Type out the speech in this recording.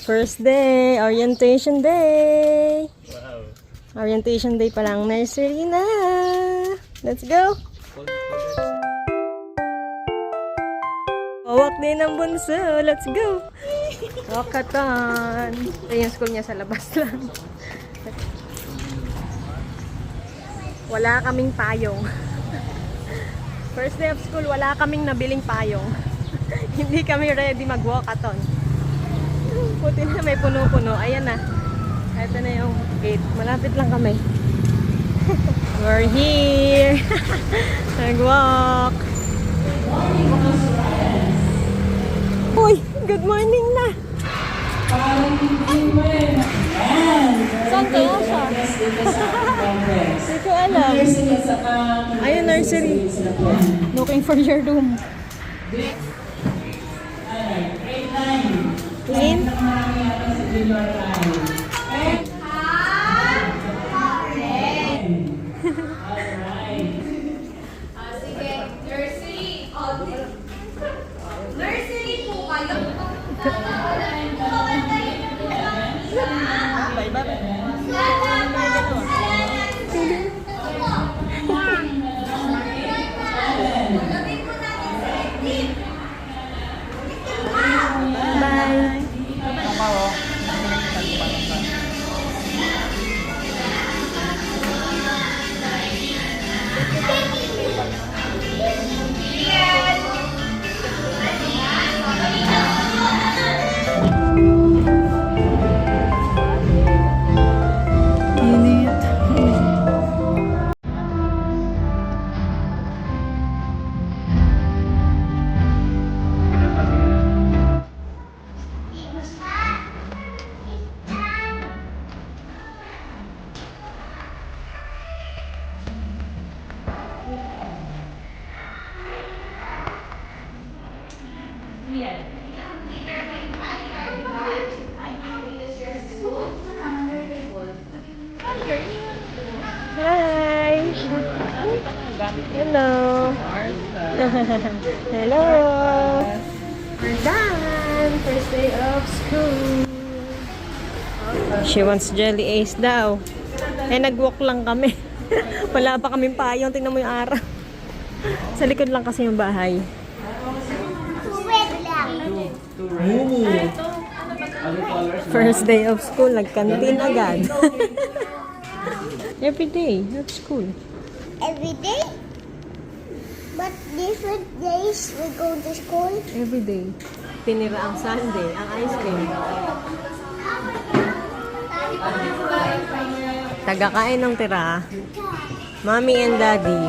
First day, orientation day. Wow. Orientation day pa lang, nursery na. Let's go. Walk din ng bunso. Let's go. Walkathon. Ito yung school niya sa labas lang. Wala kaming payong. First day of school, wala kaming nabiling payong. Hindi kami ready mag-walkathon. Puti na may puno-puno. Ayan na. Ito na yung gate. Malapit lang kami. We're here. Nag-walk. Uy, good morning na. Saan kaya siya? Hindi ko alam. Ayun, nursery. Looking for your room. Clean? Sige, nursery. Nursery po kayo. Bye. Hi. Hello. Hello. We're done. First day of school. She wants jelly ace daw. Eh, nag-walk lang kami. Wala pa kaming payong. Tingnan mo yung araw. Sa likod lang kasi yung bahay. First day of school, nagkantin agad. Every day at school. Every day? But different days we go to school? Every day. Tinira ang Sunday, ang ice cream. Tagakain ng tira. Mommy and Daddy.